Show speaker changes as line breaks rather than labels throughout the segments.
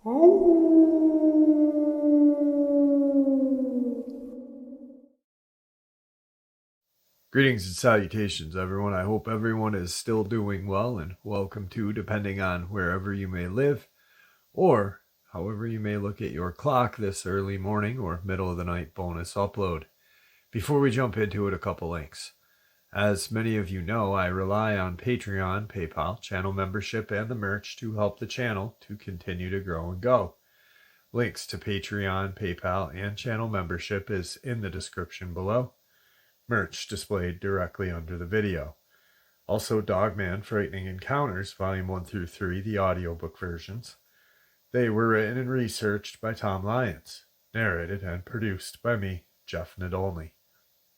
Greetings and salutations, everyone. I hope everyone is still doing well, and welcome to, depending on wherever you may live, or however you may look at your clock, this early morning or middle of the night bonus upload. Before we jump into it, a couple links. As many of you know, I rely on Patreon, PayPal, channel membership, and the merch to help the channel to continue to grow and go. Links to Patreon, PayPal, and channel membership is in the description below. Merch displayed directly under the video. Also, Dogman Frightening Encounters, Volume 1 through 3, the audiobook versions. They were written and researched by Tom Lyons, narrated and produced by me, Jeff Nadolny.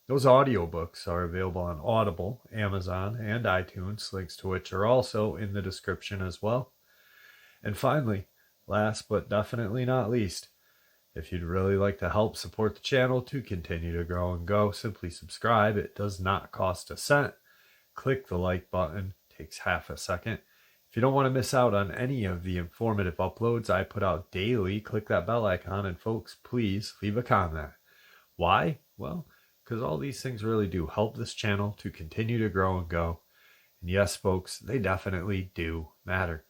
Those audiobooks are available on Audible, Amazon, and iTunes, links to which are also in the description as well. And finally, last but definitely not least, if you'd really like to help support the channel to continue to grow and go, simply subscribe. It does not cost a cent. Click the like button. It takes half a second. If you don't want to miss out on any of the informative uploads I put out daily, click that bell icon, and folks, please leave a comment. Why? Well, because all these things really do help this channel to continue to grow and go. And yes, folks, they definitely do matter.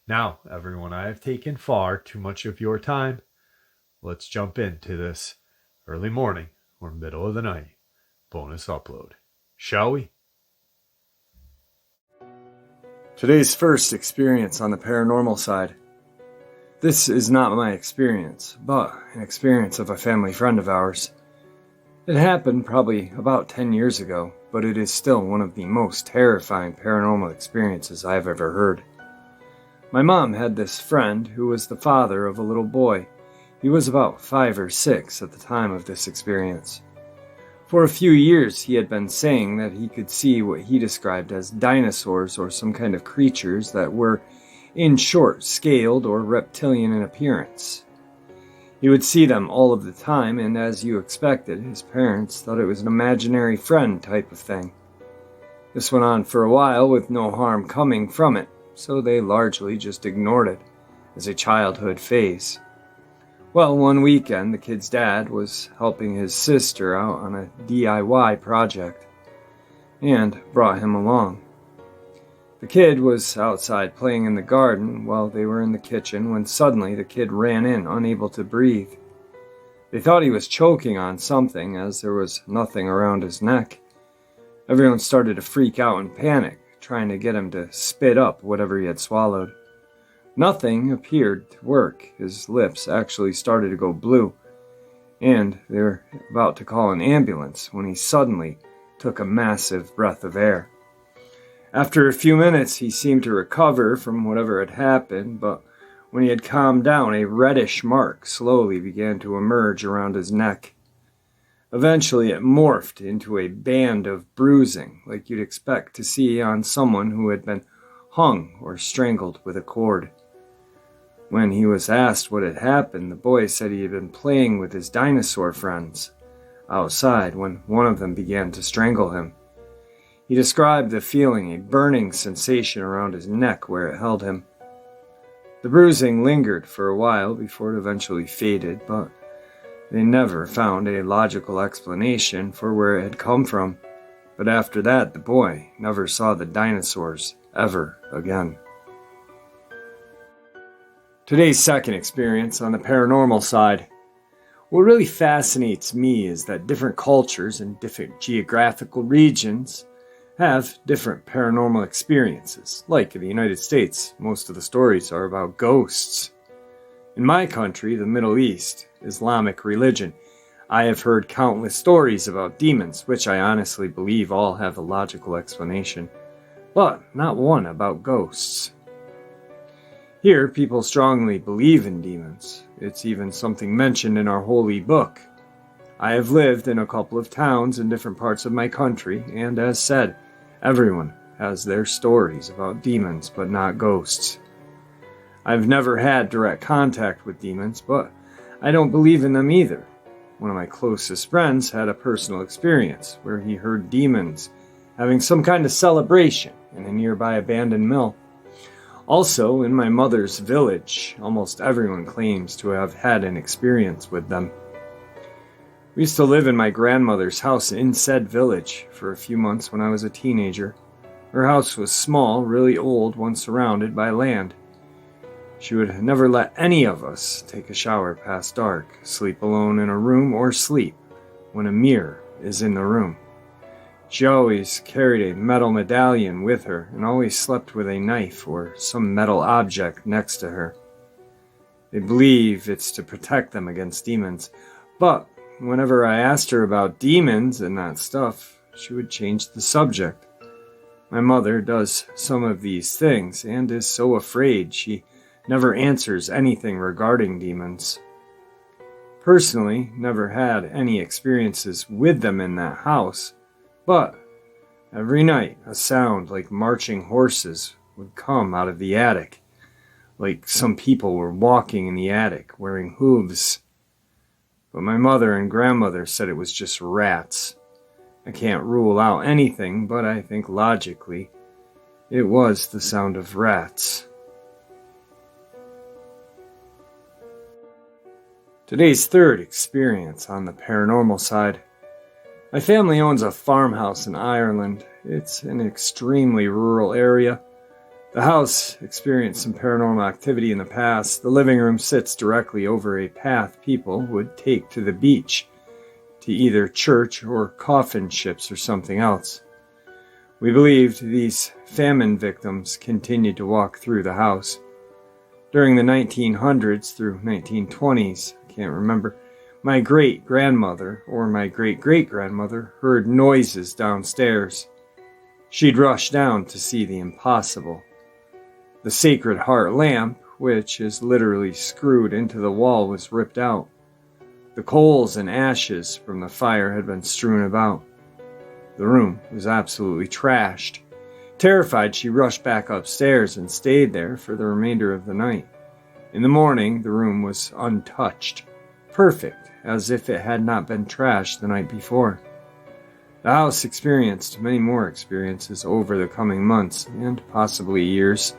Now, everyone, I have taken far too much of your time. Let's jump into this early morning or middle of the night bonus upload, shall we?
Today's first experience on the paranormal side. This is not my experience, but an experience of a family friend of ours. It happened probably about 10 years ago, but it is still one of the most terrifying paranormal experiences I've ever heard. My mom had this friend who was the father of a little boy. He was about 5 or 6 at the time of this experience. For a few years, he had been saying that he could see what he described as dinosaurs or some kind of creatures that were, in short, scaled or reptilian in appearance. He would see them all of the time, and as you expected, his parents thought it was an imaginary friend type of thing. This went on for a while with no harm coming from it, so they largely just ignored it as a childhood phase. Well, one weekend, the kid's dad was helping his sister out on a DIY project and brought him along. The kid was outside playing in the garden while they were in the kitchen when suddenly the kid ran in, unable to breathe. They thought he was choking on something as there was nothing around his neck. Everyone started to freak out and panic, trying to get him to spit up whatever he had swallowed. Nothing appeared to work. His lips actually started to go blue, and they were about to call an ambulance when he suddenly took a massive breath of air. After a few minutes, he seemed to recover from whatever had happened, but when he had calmed down, a reddish mark slowly began to emerge around his neck. Eventually, it morphed into a band of bruising, like you'd expect to see on someone who had been hung or strangled with a cord. When he was asked what had happened, the boy said he had been playing with his dinosaur friends outside when one of them began to strangle him. He described the feeling, a burning sensation around his neck where it held him. The bruising lingered for a while before it eventually faded, but they never found a logical explanation for where it had come from. But after that, the boy never saw the dinosaurs ever again. Today's second experience on the paranormal side. What really fascinates me is that different cultures and different geographical regions have different paranormal experiences. Like in the United States, most of the stories are about ghosts. In my country, the Middle East, Islamic religion, I have heard countless stories about demons, which I honestly believe all have a logical explanation, but not one about ghosts. Here, people strongly believe in demons. It's even something mentioned in our holy book. I have lived in a couple of towns in different parts of my country, and as said, everyone has their stories about demons, but not ghosts. I've never had direct contact with demons, but I don't believe in them either. One of my closest friends had a personal experience where he heard demons having some kind of celebration in a nearby abandoned mill. Also, in my mother's village, almost everyone claims to have had an experience with them. We used to live in my grandmother's house in said village for a few months when I was a teenager. Her house was small, really old, one surrounded by land. She would never let any of us take a shower past dark, sleep alone in a room, or sleep when a mirror is in the room. She always carried a metal medallion with her and always slept with a knife or some metal object next to her. They believe it's to protect them against demons, but whenever I asked her about demons and that stuff, she would change the subject. My mother does some of these things and is so afraid she never answers anything regarding demons. Personally, never had any experiences with them in that house, but every night a sound like marching horses would come out of the attic, like some people were walking in the attic wearing hooves. But my mother and grandmother said it was just rats. I can't rule out anything, but I think logically it was the sound of rats. Today's third experience on the paranormal side. My family owns a farmhouse in Ireland. It's an extremely rural area. The house experienced some paranormal activity in the past. The living room sits directly over a path people would take to the beach, to either church or coffin ships or something else. We believed these famine victims continued to walk through the house. During the 1900s through 1920s, I can't remember, my great-grandmother or my great-great-grandmother heard noises downstairs. She'd rush down to see the impossible. The Sacred Heart lamp, which is literally screwed into the wall, was ripped out. The coals and ashes from the fire had been strewn about. The room was absolutely trashed. Terrified, she rushed back upstairs and stayed there for the remainder of the night. In the morning, the room was untouched, perfect, as if it had not been trashed the night before. The house experienced many more experiences over the coming months and possibly years.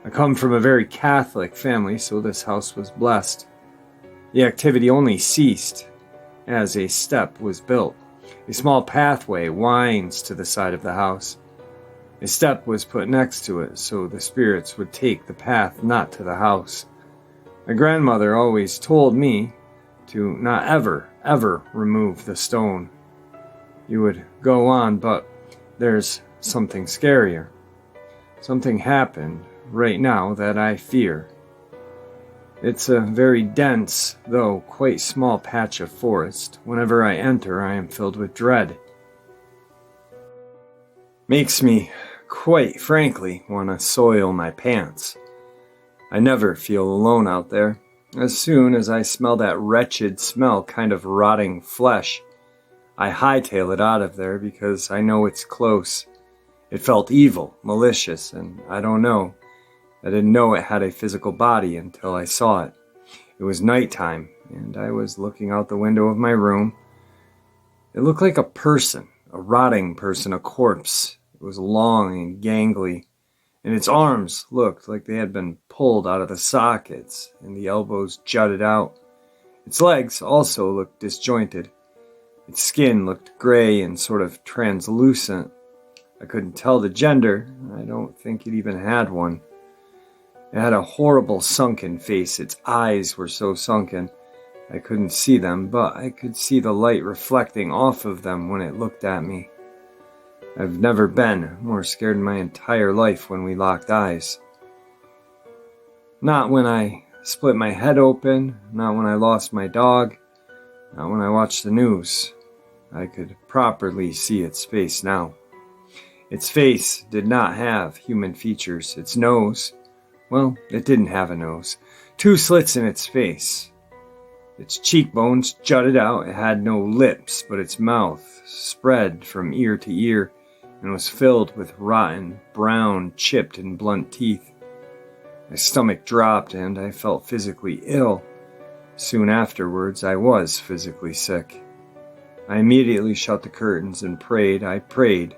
I come from a very Catholic family, so this house was blessed. The activity only ceased as a step was built. A small pathway winds to the side of the house. A step was put next to it, so the spirits would take the path not to the house. My grandmother always told me to not ever remove the stone. You would go on, but there's something scarier. Something happened right now that I fear. It's a very dense, though quite small patch of forest. Whenever I enter, I am filled with dread. Makes me, quite frankly, want to soil my pants. I never feel alone out there. As soon as I smell that wretched smell, kind of rotting flesh, I hightail it out of there because I know it's close. It felt evil, malicious, and I don't know. I didn't know it had a physical body until I saw it. It was nighttime, and I was looking out the window of my room. It looked like a person, a rotting person, a corpse. It was long and gangly, and its arms looked like they had been pulled out of the sockets, and the elbows jutted out. Its legs also looked disjointed. Its skin looked gray and sort of translucent. I couldn't tell the gender. I don't think it even had one. It had a horrible sunken face. Its eyes were so sunken I couldn't see them, but I could see the light reflecting off of them when it looked at me. I've never been more scared in my entire life when we locked eyes. Not when I split my head open, not when I lost my dog, not when I watched the news. I could properly see its face now. Its face did not have human features. Its nose, well, it didn't have a nose. 2 slits in its face. Its cheekbones jutted out. It had no lips, but its mouth spread from ear to ear and was filled with rotten, brown, chipped, and blunt teeth. My stomach dropped and I felt physically ill. Soon afterwards, I was physically sick. I immediately shut the curtains and prayed. I prayed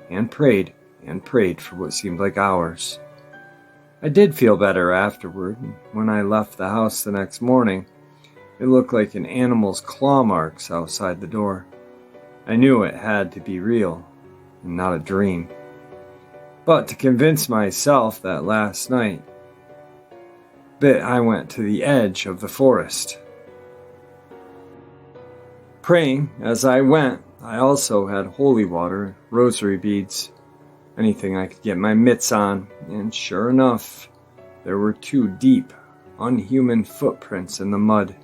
and prayed and prayed for what seemed like hours. I did feel better afterward. When I left the house the next morning, it looked like an animal's claw marks outside the door. I knew it had to be real and not a dream. But to convince myself that last night, I went to the edge of the forest. Praying as I went, I also had holy water, rosary beads, anything I could get my mitts on, and sure enough, there were 2 deep, unhuman footprints in the mud.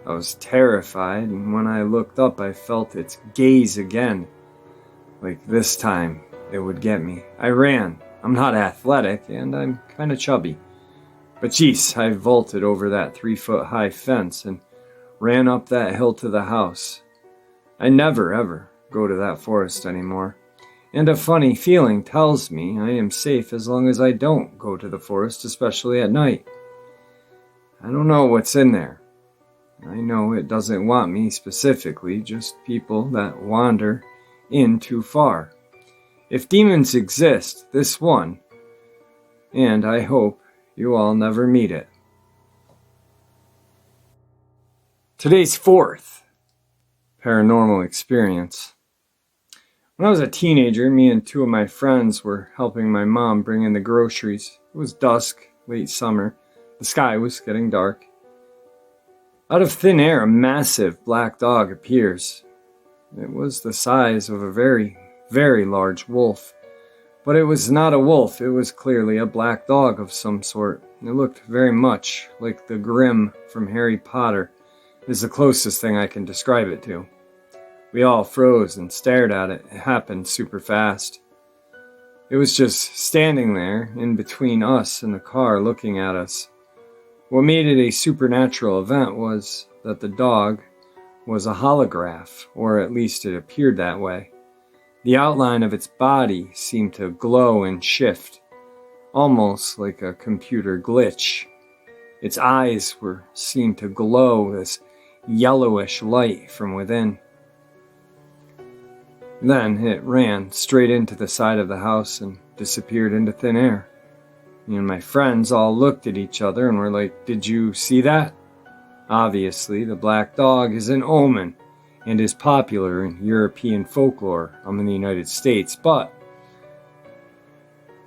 I was terrified, and when I looked up, I felt its gaze again. Like this time, it would get me. I ran. I'm not athletic, and I'm kind of chubby. But geez, I vaulted over that 3-foot-high fence and ran up that hill to the house. I never, ever go to that forest anymore. And a funny feeling tells me I am safe as long as I don't go to the forest, especially at night. I don't know what's in there. I know it doesn't want me specifically, just people that wander in too far. If demons exist, this one, and I hope you all never meet it. Today's 4th paranormal experience. When I was a teenager, me and 2 of my friends were helping my mom bring in the groceries. It was dusk, late summer. The sky was getting dark. Out of thin air, a massive black dog appears. It was the size of a very, very large wolf. But it was not a wolf, it was clearly a black dog of some sort. It looked very much like the Grim from Harry Potter. It is the closest thing I can describe it to. We all froze and stared at it. It happened super fast. It was just standing there in between us and the car looking at us. What made it a supernatural event was that the dog was a holograph, or at least it appeared that way. The outline of its body seemed to glow and shift, almost like a computer glitch. Its eyes seemed to glow this yellowish light from within. Then it ran straight into the side of the house and disappeared into thin air. Me and my friends all looked at each other and were like, "Did you see that?" Obviously, the black dog is an omen and is popular in European folklore in the United States, but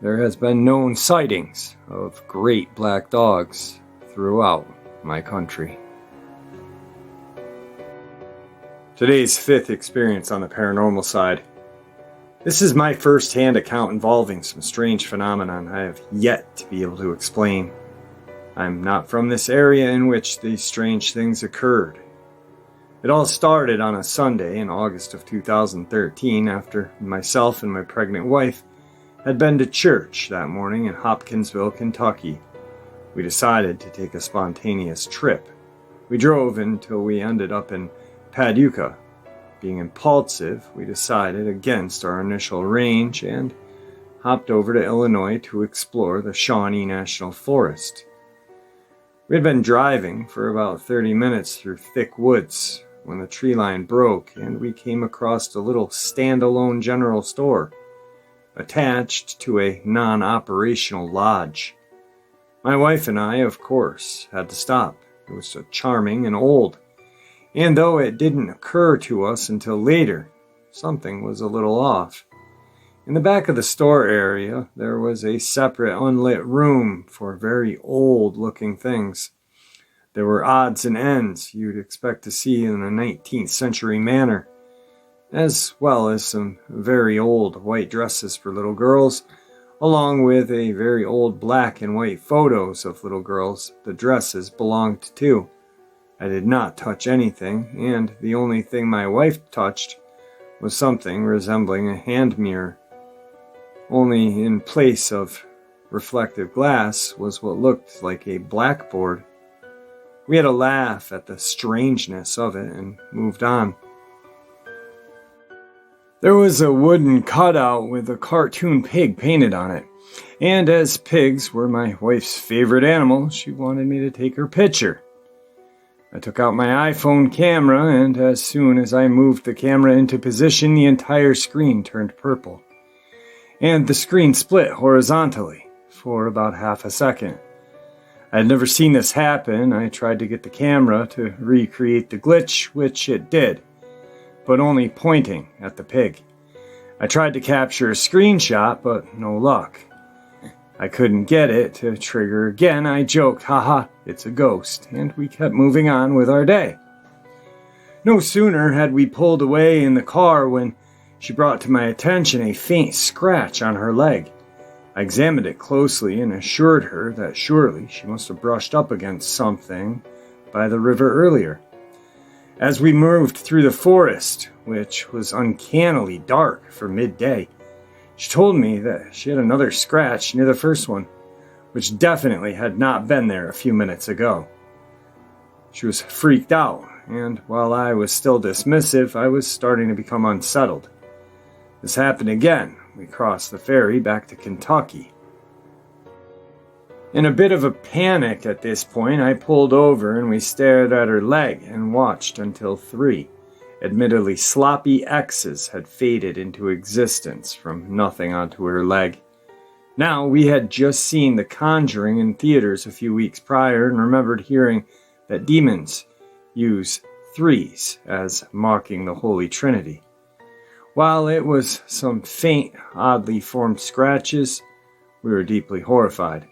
there has been known sightings of great black dogs throughout my country. Today's 5th experience on the paranormal side. This is my first-hand account involving some strange phenomenon I have yet to be able to explain. I'm not from this area in which these strange things occurred. It all started on a Sunday in August of 2013 after myself and my pregnant wife had been to church that morning in Hopkinsville, Kentucky. We decided to take a spontaneous trip. We drove until we ended up in Paducah. Being impulsive, we decided against our initial range and hopped over to Illinois to explore the Shawnee National Forest. We had been driving for about 30 minutes through thick woods when the tree line broke and we came across a little standalone general store attached to a non-operational lodge. My wife and I, of course, had to stop. It was so charming and old. And though it didn't occur to us until later, something was a little off. In the back of the store area, there was a separate unlit room for very old-looking things. There were odds and ends you'd expect to see in a 19th century manner, as well as some very old white dresses for little girls, along with a very old black and white photos of little girls the dresses belonged to. I did not touch anything, and the only thing my wife touched was something resembling a hand mirror. Only in place of reflective glass was what looked like a blackboard. We had a laugh at the strangeness of it and moved on. There was a wooden cutout with a cartoon pig painted on it, and as pigs were my wife's favorite animal, she wanted me to take her picture. I took out my iPhone camera, and as soon as I moved the camera into position, the entire screen turned purple. And the screen split horizontally, for about half a second. I had never seen this happen. I tried to get the camera to recreate the glitch, which it did, but only pointing at the pig. I tried to capture a screenshot, but no luck. I couldn't get it to trigger again. I joked, haha, it's a ghost, and we kept moving on with our day. No sooner had we pulled away in the car when she brought to my attention a faint scratch on her leg. I examined it closely and assured her that surely she must have brushed up against something by the river earlier. As we moved through the forest, which was uncannily dark for midday, she told me that she had another scratch near the first one, which definitely had not been there a few minutes ago. She was freaked out, and while I was still dismissive, I was starting to become unsettled. This happened again. We crossed the ferry back to Kentucky. In a bit of a panic at this point, I pulled over and we stared at her leg and watched until 3 admittedly sloppy X's had faded into existence from nothing onto her leg. Now, we had just seen The Conjuring in theaters a few weeks prior and remembered hearing that demons use 3s as mocking the Holy Trinity. While it was some faint, oddly formed scratches, we were deeply horrified.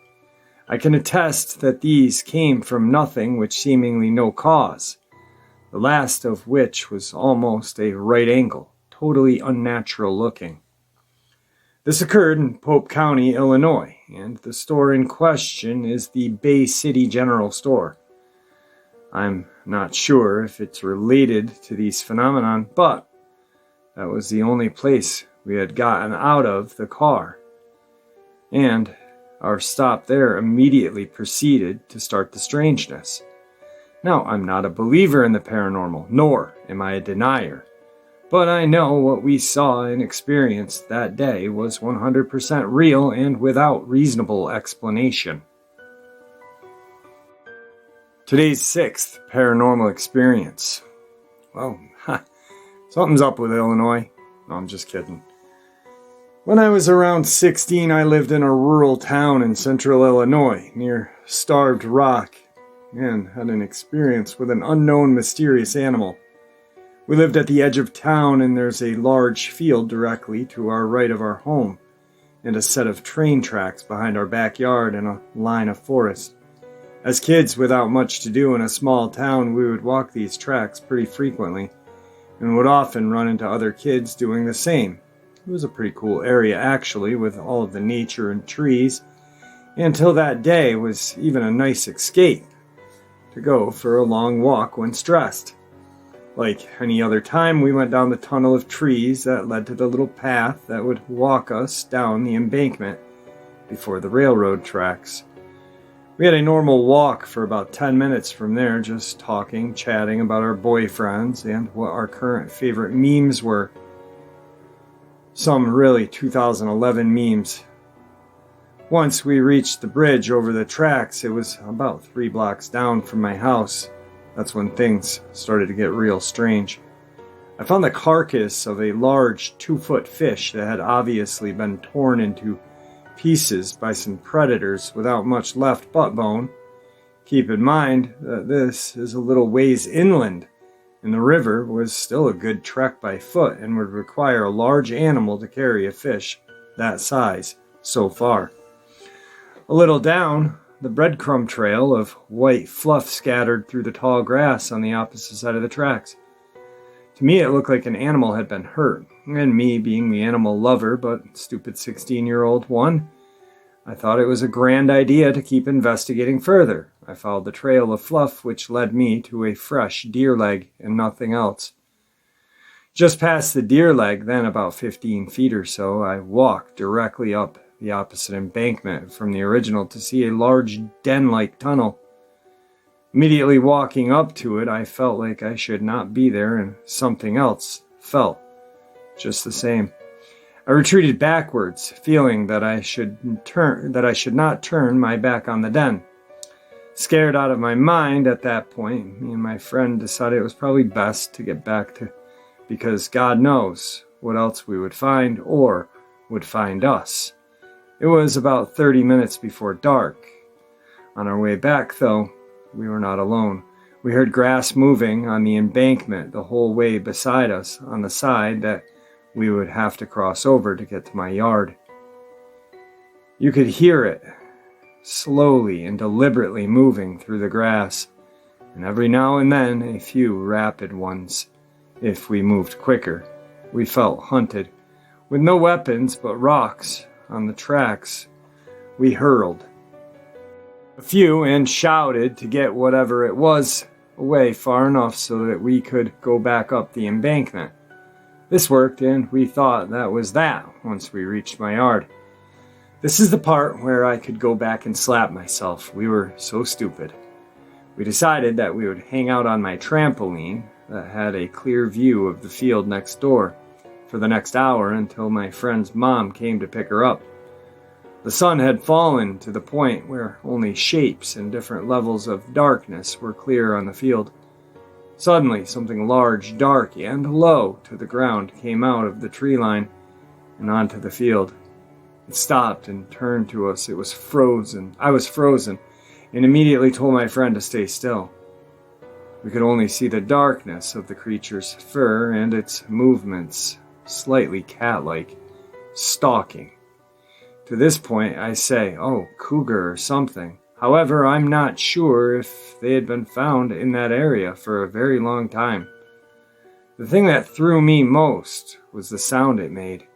I can attest that these came from nothing with seemingly no cause, the last of which was almost a right angle, totally unnatural looking. This occurred in Pope County, Illinois, and the store in question is the Bay City General Store. I'm not sure if it's related to these phenomenon, but that was the only place we had gotten out of the car. And our stop there immediately proceeded to start the strangeness. Now, I'm not a believer in the paranormal, nor am I a denier. But I know what we saw and experienced that day was 100% real and without reasonable explanation. Today's 6th paranormal experience. Well, something's up with Illinois. No, I'm just kidding. When I was around 16, I lived in a rural town in central Illinois near Starved Rock and had an experience with an unknown mysterious animal. We lived at the edge of town and there's a large field directly to our right of our home and a set of train tracks behind our backyard and a line of forest. As kids without much to do in a small town, we would walk these tracks pretty frequently and would often run into other kids doing the same. It was a pretty cool area actually, with all of the nature and trees, and until that day was even a nice escape to go for a long walk when stressed. Like any other time, we went down the tunnel of trees that led to the little path that would walk us down the embankment before the railroad tracks. We had a normal walk for about 10 minutes from there, just talking, chatting about our boyfriends and what our current favorite memes were. Some really 2011 memes. Once we reached the bridge over the tracks, it was about 3 blocks down from my house. That's when things started to get real strange. I found the carcass of a large 2-foot fish that had obviously been torn into pieces by some predators without much left but bone. Keep in mind that this is a little ways inland, and the river was still a good trek by foot and would require a large animal to carry a fish that size so far. A little down, the breadcrumb trail of white fluff scattered through the tall grass on the opposite side of the tracks. To me, it looked like an animal had been hurt, and me being the animal lover but stupid 16-year-old one, I thought it was a grand idea to keep investigating further. I followed the trail of fluff which led me to a fresh deer leg and nothing else. Just past the deer leg, then about 15 feet or so, I walked directly up the opposite embankment from the original to see a large den-like tunnel. Immediately walking up to it, I felt like I should not be there, and something else felt just the same. I retreated backwards, feeling that I should not turn my back on the den. Scared out of my mind at that point, me and my friend decided it was probably best to get back to, because God knows what else we would find or would find us. It was about 30 minutes before dark. On our way back, though, we were not alone. We heard grass moving on the embankment the whole way beside us on the side that we would have to cross over to get to my yard. You could hear it slowly and deliberately moving through the grass, and every now and then a few rapid ones. If we moved quicker, we felt hunted. With no weapons but rocks on the tracks, we hurled a few and shouted to get whatever it was away far enough so that we could go back up the embankment. This worked, and we thought that was that once we reached my yard. This is the part where I could go back and slap myself. We were so stupid. We decided that we would hang out on my trampoline that had a clear view of the field next door for the next hour until my friend's mom came to pick her up. The sun had fallen to the point where only shapes and different levels of darkness were clear on the field. Suddenly, something large, dark, and low to the ground came out of the tree line and onto the field. It stopped and turned to us. It was frozen. I was frozen and immediately told my friend to stay still. We could only see the darkness of the creature's fur and its movements, slightly cat-like, stalking. To this point, I say, oh, cougar or something. However, I'm not sure if they had been found in that area for a very long time. The thing that threw me most was the sound it made.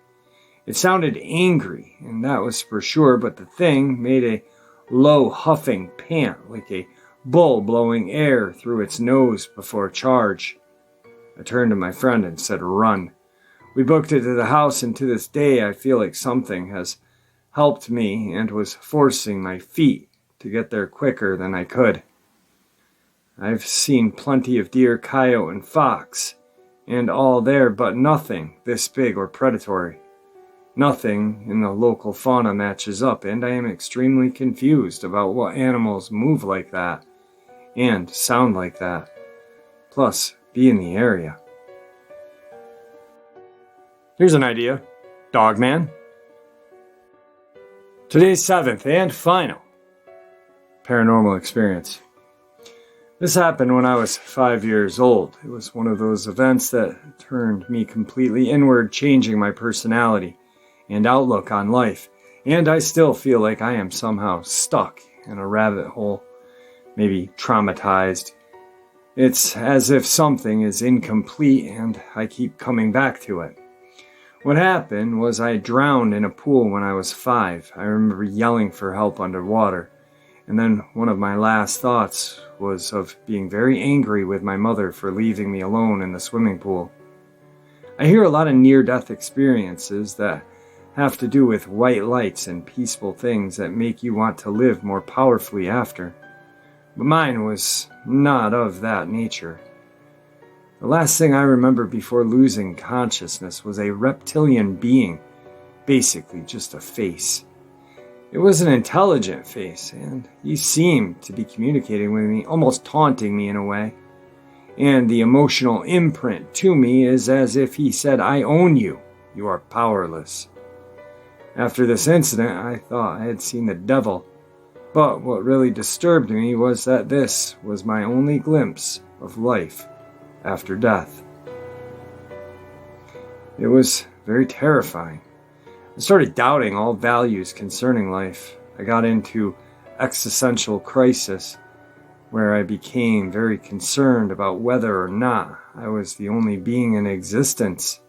It sounded angry, and that was for sure, but the thing made a low huffing pant like a bull blowing air through its nose before a charge. I turned to my friend and said, run. We booked it to the house, and to this day I feel like something has helped me and was forcing my feet to get there quicker than I could. I've seen plenty of deer, coyote, and fox, and all there, but nothing this big or predatory. Nothing in the local fauna matches up, and I am extremely confused about what animals move like that and sound like that, plus be in the area. Here's an idea. Dogman. Today's seventh and final paranormal experience. This happened when I was 5 years old. It was one of those events that turned me completely inward, changing my personality and outlook on life, and I still feel like I am somehow stuck in a rabbit hole, maybe traumatized. It's as if something is incomplete and I keep coming back to it. What happened was I drowned in a pool when I was 5. I remember yelling for help underwater, and then one of my last thoughts was of being very angry with my mother for leaving me alone in the swimming pool. I hear a lot of near-death experiences that have to do with white lights and peaceful things that make you want to live more powerfully after. But mine was not of that nature. The last thing I remember before losing consciousness was a reptilian being, basically just a face. It was an intelligent face, and he seemed to be communicating with me, almost taunting me in a way. And the emotional imprint to me is as if he said, I own you. You are powerless. After this incident, I thought I had seen the devil, but what really disturbed me was that this was my only glimpse of life after death. It was very terrifying. I started doubting all values concerning life. I got into existential crisis, where I became very concerned about whether or not I was the only being in existence.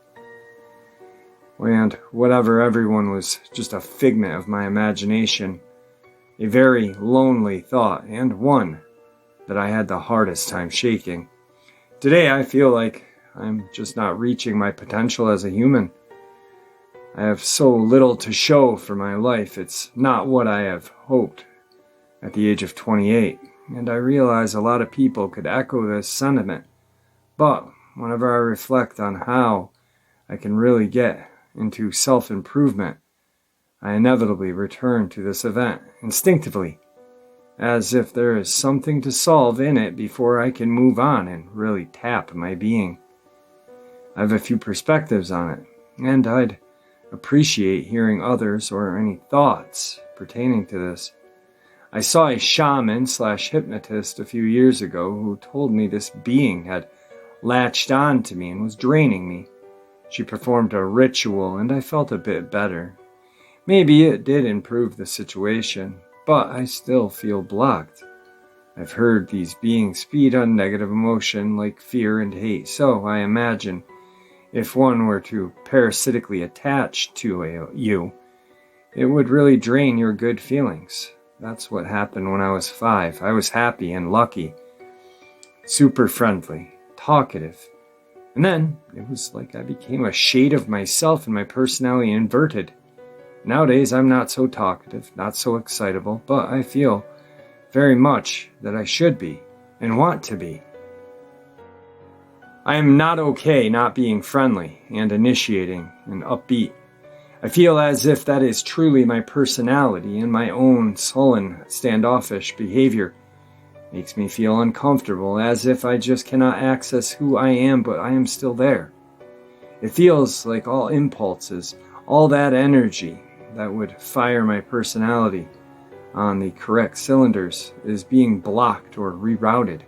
And whatever everyone was just a figment of my imagination. A very lonely thought, and one that I had the hardest time shaking. Today I feel like I'm just not reaching my potential as a human. I have so little to show for my life. It's not what I have hoped at the age of 28. And I realize a lot of people could echo this sentiment. But whenever I reflect on how I can really get into self-improvement, I inevitably return to this event instinctively, as if there is something to solve in it before I can move on and really tap my being. I have a few perspectives on it, and I'd appreciate hearing others or any thoughts pertaining to this. I saw a shaman/hypnotist a few years ago who told me this being had latched on to me and was draining me. She performed a ritual and I felt a bit better. Maybe it did improve the situation, but I still feel blocked. I've heard these beings feed on negative emotion like fear and hate, so I imagine if one were to parasitically attach to you, it would really drain your good feelings. That's what happened when I was 5. I was happy and lucky, super friendly, talkative. And then it was like I became a shade of myself and my personality inverted. Nowadays, I'm not so talkative, not so excitable, but I feel very much that I should be and want to be. I am not okay not being friendly and initiating and upbeat. I feel as if that is truly my personality, and my own sullen, standoffish behavior makes me feel uncomfortable, as if I just cannot access who I am, but I am still there. It feels like all impulses, all that energy that would fire my personality on the correct cylinders is being blocked or rerouted.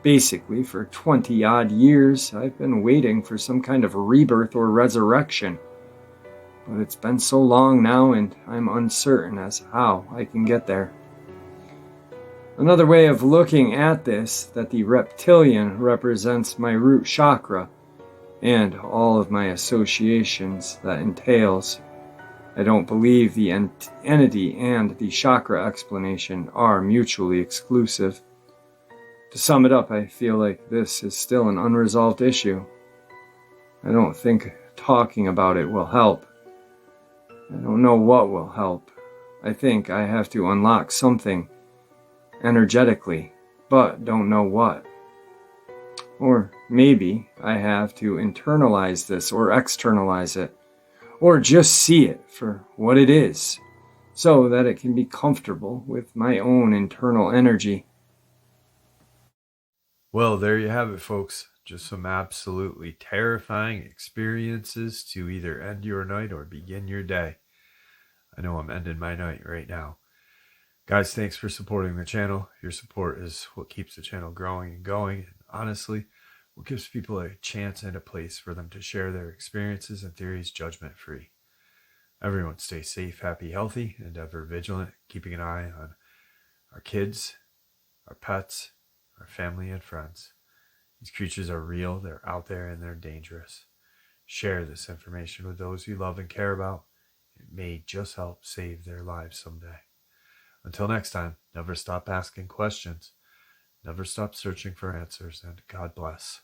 Basically, for 20-odd years, I've been waiting for some kind of rebirth or resurrection. But it's been so long now, and I'm uncertain as to how I can get there. Another way of looking at this, that the reptilian represents my root chakra and all of my associations that entails. I don't believe the entity and the chakra explanation are mutually exclusive. To sum it up, I feel like this is still an unresolved issue. I don't think talking about it will help. I don't know what will help. I think I have to unlock something energetically, but don't know what. Or maybe I have to internalize this or externalize it, or just see it for what it is, so that it can be comfortable with my own internal energy.
Well, there you have it, folks. Just some absolutely terrifying experiences to either end your night or begin your day. I know I'm ending my night right now. Guys, thanks for supporting the channel. Your support is what keeps the channel growing and going. And honestly, what gives people a chance and a place for them to share their experiences and theories judgment-free. Everyone stay safe, happy, healthy, and ever vigilant, keeping an eye on our kids, our pets, our family and friends. These creatures are real, they're out there, and they're dangerous. Share this information with those you love and care about. It may just help save their lives someday. Until next time, never stop asking questions, never stop searching for answers, and God bless.